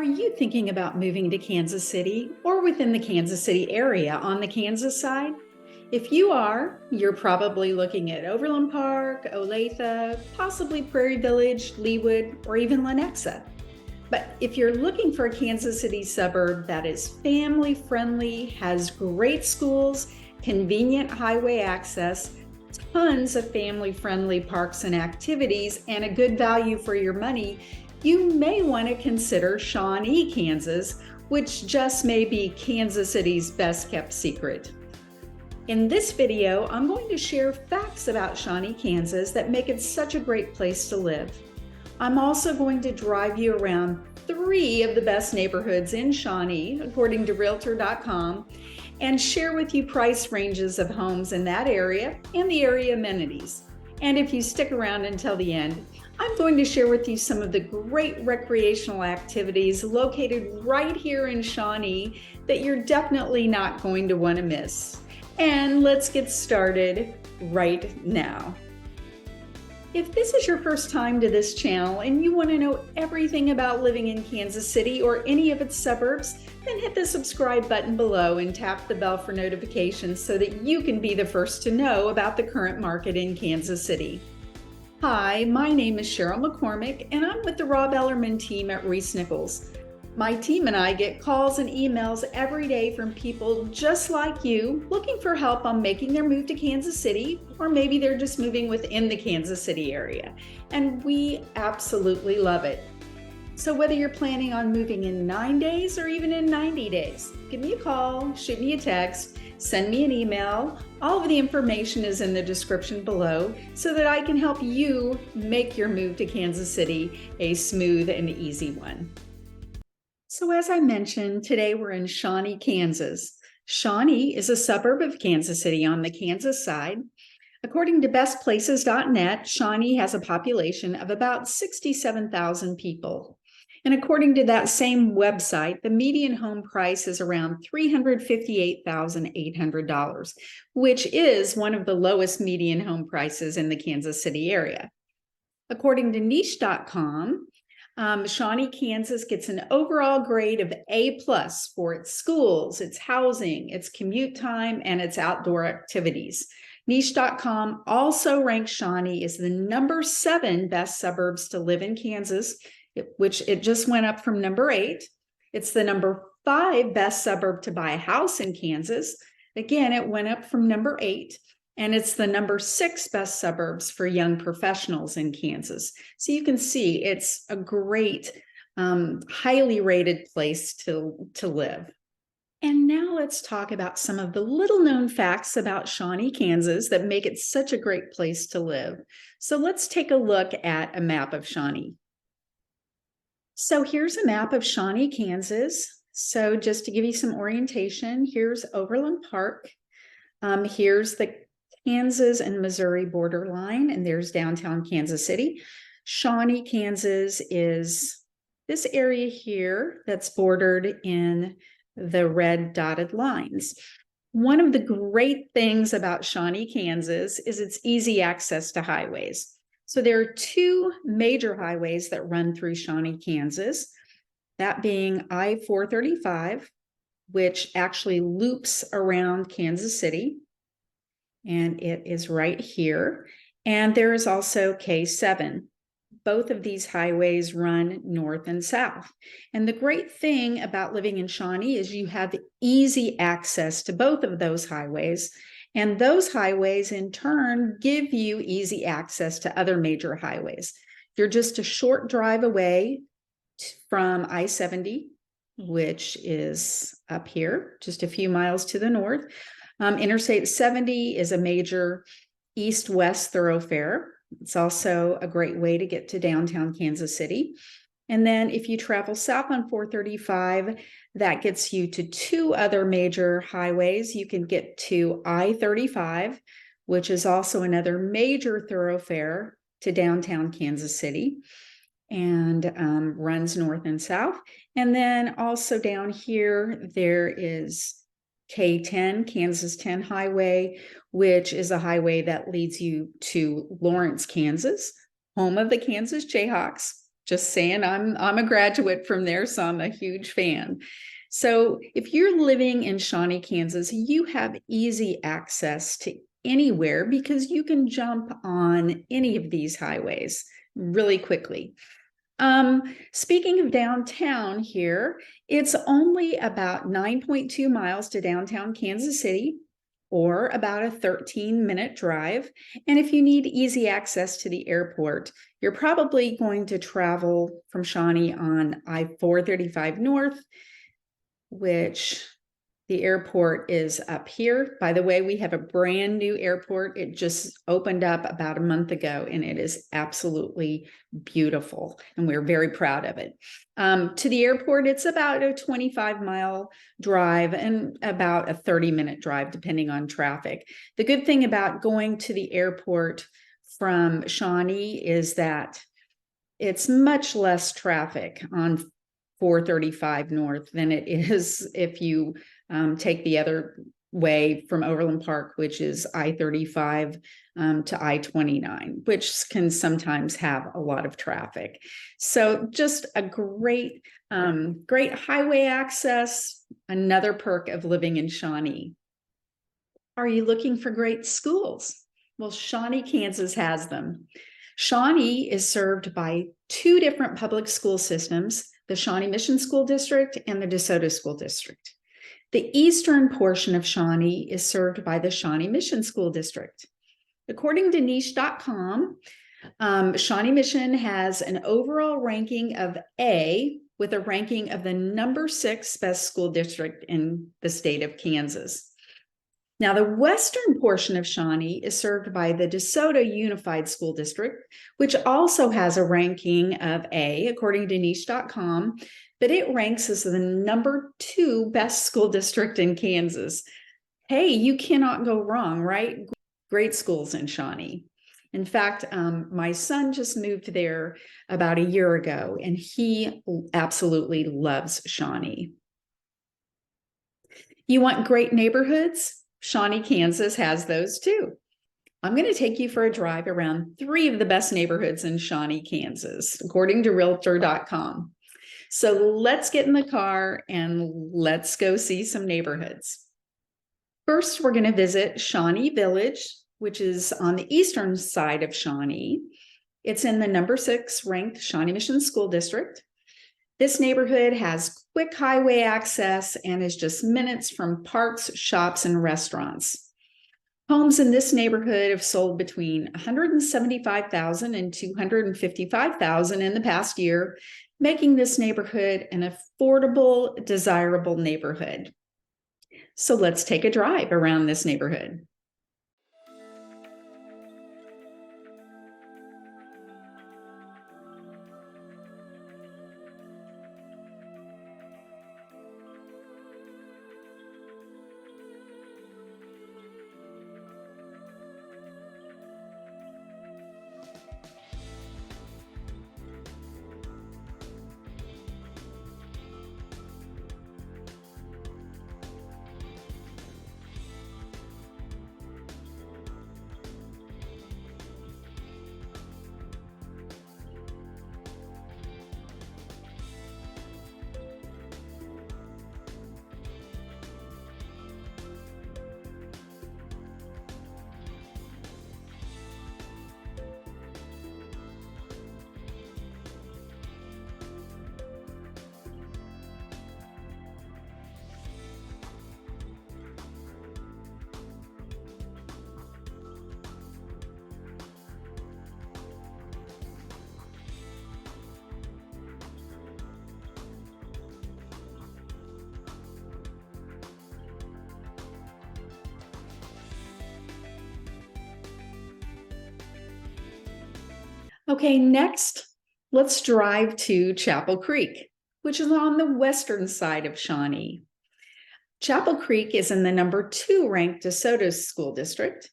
Are you thinking about moving to Kansas City or within the Kansas City area on the Kansas side? If you are, you're probably looking at Overland Park, Olathe, possibly Prairie Village, Leawood, or even Lenexa. But if you're looking for a Kansas City suburb that is family-friendly, has great schools, convenient highway access, tons of family-friendly parks and activities, and a good value for your money, you may want to consider Shawnee, Kansas, which just may be Kansas City's best kept secret. In this video, I'm going to share facts about Shawnee, Kansas that make it such a great place to live. I'm also going to drive you around 3 of the best neighborhoods in Shawnee, according to Realtor.com, and share with you price ranges of homes in that area and the area amenities. And if you stick around until the end, I'm going to share with you some of the great recreational activities located right here in Shawnee that you're definitely not going to want to miss. And let's get started right now. If this is your first time to this channel and you want to know everything about living in Kansas City or any of its suburbs, then hit the subscribe button below and tap the bell for notifications so that you can be the first to know about the current market in Kansas City. Hi, my name is Cheryl McCormick and I'm with the Rob Ellerman team at ReeceNichols. My team and I get calls and emails every day from people just like you looking for help on making their move to Kansas City, or maybe they're just moving within the Kansas City area. And we absolutely love it. So whether you're planning on moving in 9 days or even in 90 days, give me a call, shoot me a text, send me an email. All of the information is in the description below so that I can help you make your move to Kansas City a smooth and easy one. So as I mentioned, today we're in Shawnee, Kansas. Shawnee is a suburb of Kansas City on the Kansas side. According to bestplaces.net, Shawnee has a population of about 67,000 people. And according to that same website, the median home price is around $358,800, which is one of the lowest median home prices in the Kansas City area. According to niche.com, Shawnee, Kansas gets an overall grade of A+ for its schools, its housing, its commute time, and its outdoor activities. Niche.com also ranks Shawnee as the number 7 best suburbs to live in Kansas, which it just went up from number 8. It's the number 5 best suburb to buy a house in Kansas. Again, it went up from number 8. And it's the number 6 best suburbs for young professionals in Kansas. So you can see it's a great, highly rated place to live. And now let's talk about some of the little known facts about Shawnee, Kansas that make it such a great place to live. So let's take a look at a map of Shawnee. So here's a map of Shawnee, Kansas. So just to give you some orientation, here's Overland Park. Here's the Kansas and Missouri borderline, and there's downtown Kansas City. Shawnee, Kansas is this area here that's bordered in the red dotted lines. One of the great things about Shawnee, Kansas is its easy access to highways. So there are 2 major highways that run through Shawnee, Kansas, that being I-435, which actually loops around Kansas City. And it is right here. And there is also K7. Both of these highways run north and south. And the great thing about living in Shawnee is you have easy access to both of those highways. And those highways in turn give you easy access to other major highways. You're just a short drive away from I-70, which is up here, just a few miles to the north. Interstate 70 is a major east-west thoroughfare. It's also a great way to get to downtown Kansas City. And then if you travel south on 435, that gets you to 2 other major highways. You can get to I-35, which is also another major thoroughfare to downtown Kansas City, and runs north and south. And then also down here, there is K10, Kansas 10 Highway, which is a highway that leads you to Lawrence, Kansas, home of the Kansas Jayhawks, Just saying, I'm a graduate from there, so I'm a huge fan. So if you're living in Shawnee, Kansas, you have easy access to anywhere because you can jump on any of these highways really quickly. Speaking of downtown here, it's only about 9.2 miles to downtown Kansas City, or about a 13-minute drive. And if you need easy access to the airport, you're probably going to travel from Shawnee on I-435 North, which the airport is up here. By the way, we have a brand new airport. It just opened up about a month ago, and it is absolutely beautiful, and we're very proud of it. To the airport, it's about a 25-mile drive and about a 30-minute drive, depending on traffic. The good thing about going to the airport from Shawnee is that it's much less traffic on 435 North than it is if you take the other way from Overland Park, which is I-35 to I-29, which can sometimes have a lot of traffic. So just a great highway access, another perk of living in Shawnee. Are you looking for great schools? Well, Shawnee, Kansas has them. Shawnee is served by two different public school systems, the Shawnee Mission School District and the Soto School District. The eastern portion of Shawnee is served by the Shawnee Mission School District. According to niche.com, Shawnee Mission has an overall ranking of A, with a ranking of the number 6 best school district in the state of Kansas. Now, the western portion of Shawnee is served by the DeSoto Unified School District, which also has a ranking of A, according to niche.com, but it ranks as the number 2 best school district in Kansas. Hey, you cannot go wrong, right? Great schools in Shawnee. In fact, my son just moved there about a year ago, and he absolutely loves Shawnee. You want great neighborhoods? Shawnee, Kansas has those too. I'm going to take you for a drive around 3 of the best neighborhoods in Shawnee, Kansas, according to Realtor.com. So let's get in the car and let's go see some neighborhoods. First, we're going to visit Shawnee Village, which is on the eastern side of Shawnee. It's in the number 6 ranked Shawnee Mission School District. This neighborhood has quick highway access and is just minutes from parks, shops, and restaurants. Homes in this neighborhood have sold between $175,000 and $255,000 in the past year, making this neighborhood an affordable, desirable neighborhood. So let's take a drive around this neighborhood. Okay, next, let's drive to Chapel Creek, which is on the western side of Shawnee. Chapel Creek is in the number 2 ranked DeSoto School District,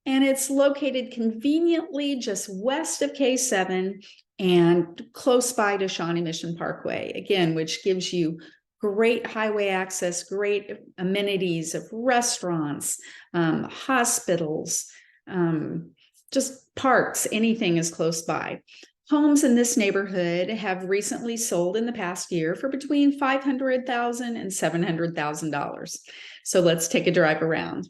and it's located conveniently just west of K7 and close by to Shawnee Mission Parkway, again, which gives you great highway access, great amenities of restaurants, hospitals, just parks, anything is close by. Homes in this neighborhood have recently sold in the past year for between $500,000 and $700,000. So let's take a drive around.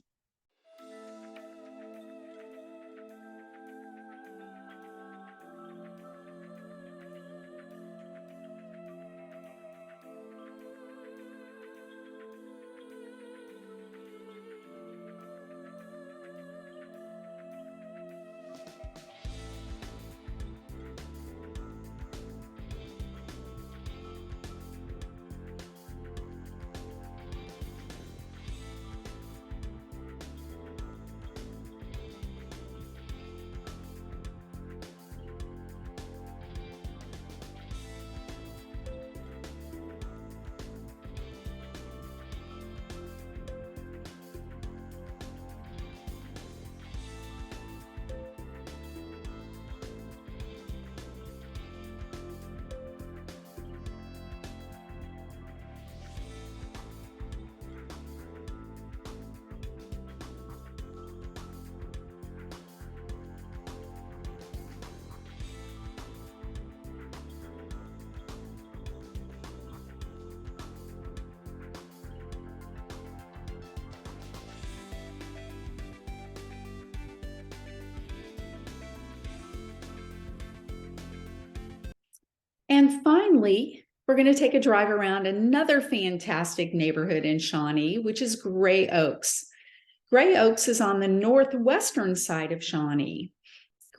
And finally, we're going to take a drive around another fantastic neighborhood in Shawnee, which is Gray Oaks. Gray Oaks is on the northwestern side of Shawnee.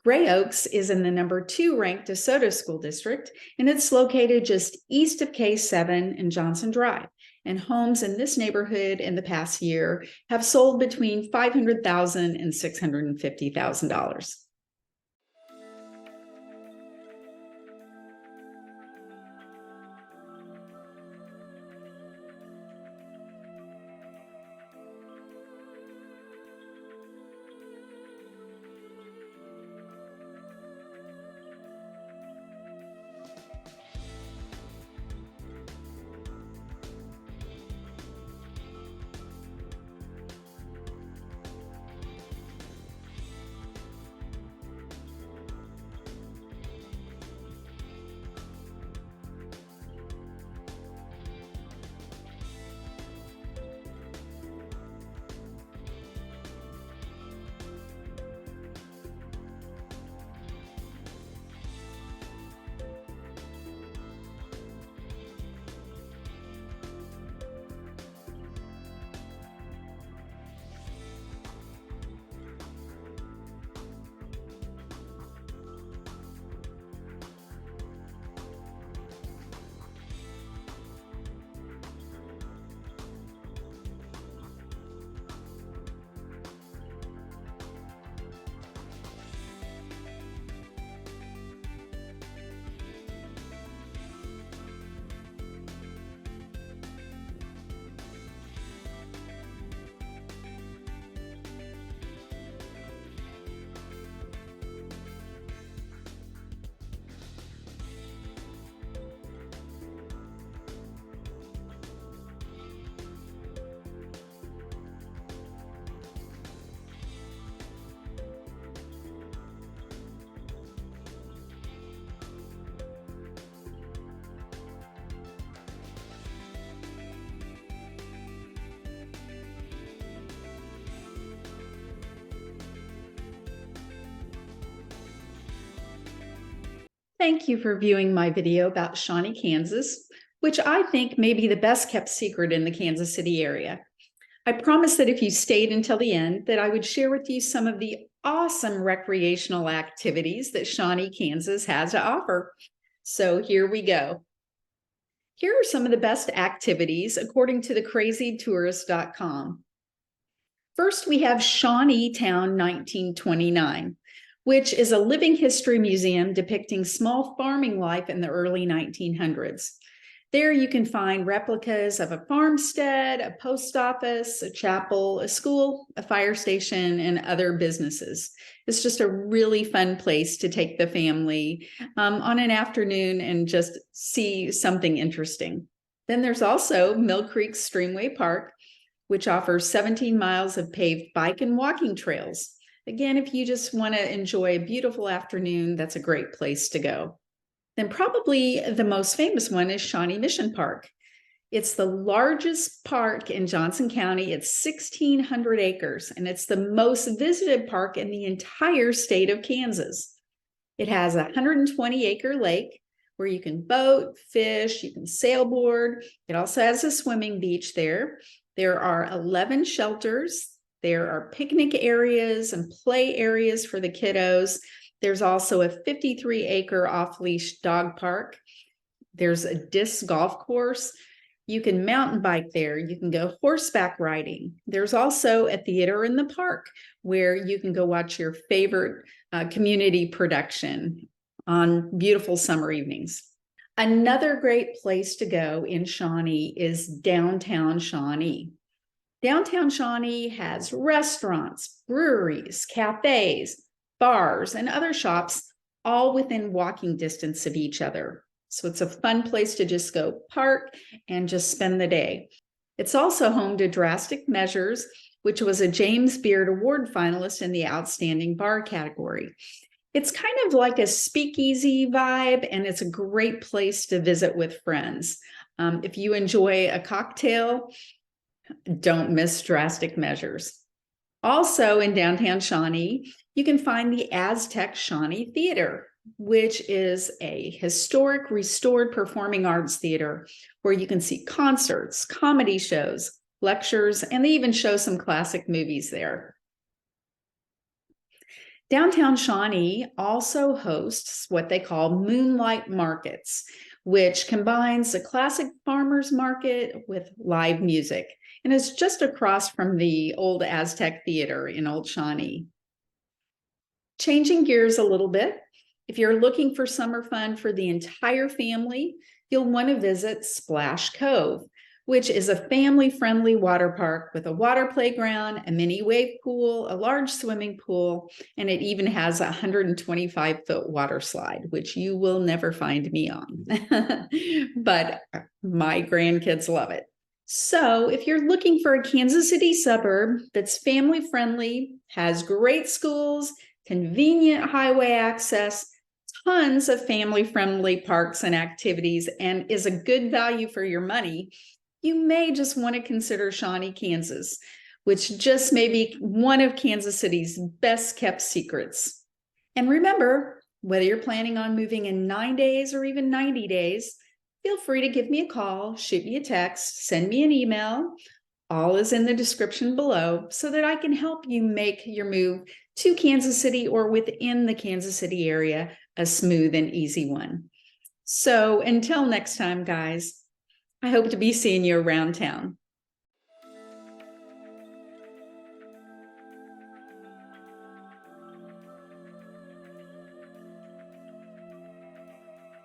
Gray Oaks is in the number 2 ranked DeSoto School District, and it's located just east of K7 and Johnson Drive. And homes in this neighborhood in the past year have sold between $500,000 and $650,000. Thank you for viewing my video about Shawnee, Kansas, which I think may be the best kept secret in the Kansas City area. I promised that if you stayed until the end, that I would share with you some of the awesome recreational activities that Shawnee, Kansas has to offer. So here we go. Here are some of the best activities according to the crazytourist.com. First, we have Shawnee Town 1929, which is a living history museum depicting small farming life in the early 1900s. There you can find replicas of a farmstead, a post office, a chapel, a school, a fire station, and other businesses. It's just a really fun place to take the family on an afternoon and just see something interesting. Then there's also Mill Creek Streamway Park, which offers 17 miles of paved bike and walking trails. Again, if you just want to enjoy a beautiful afternoon, that's a great place to go. Then probably the most famous one is Shawnee Mission Park. It's the largest park in Johnson County. It's 1,600 acres, and it's the most visited park in the entire state of Kansas. It has a 120-acre lake where you can boat, fish, you can sailboard. It also has a swimming beach there. There are 11 shelters. There are picnic areas and play areas for the kiddos. There's also a 53-acre off-leash dog park. There's a disc golf course. You can mountain bike there. You can go horseback riding. There's also a theater in the park where you can go watch your favorite community production on beautiful summer evenings. Another great place to go in Shawnee is downtown Shawnee. Downtown Shawnee has restaurants, breweries, cafes, bars, and other shops, all within walking distance of each other. So it's a fun place to just go park and just spend the day. It's also home to Drastic Measures, which was a James Beard Award finalist in the Outstanding Bar category. It's kind of like a speakeasy vibe, and it's a great place to visit with friends. If you enjoy a cocktail, don't miss Drastic Measures. Also in downtown Shawnee, you can find the Aztec Shawnee Theater, which is a historic restored performing arts theater where you can see concerts, comedy shows, lectures, and they even show some classic movies there. Downtown Shawnee also hosts what they call moonlight markets, which combines a classic farmers market with live music, and is just across from the old Aztec Theater in Old Shawnee. Changing gears a little bit, if you're looking for summer fun for the entire family, you'll want to visit Splash Cove, which is a family-friendly water park with a water playground, a mini wave pool, a large swimming pool, and it even has a 125-foot water slide, which you will never find me on. But my grandkids love it. So if you're looking for a Kansas City suburb that's family-friendly, has great schools, convenient highway access, tons of family-friendly parks and activities, and is a good value for your money, you may just want to consider Shawnee, Kansas, which just may be one of Kansas City's best kept secrets. And remember, whether you're planning on moving in 9 days or even 90 days, feel free to give me a call, shoot me a text, send me an email. All is in the description below so that I can help you make your move to Kansas City or within the Kansas City area a smooth and easy one. So until next time, guys, I hope to be seeing you around town.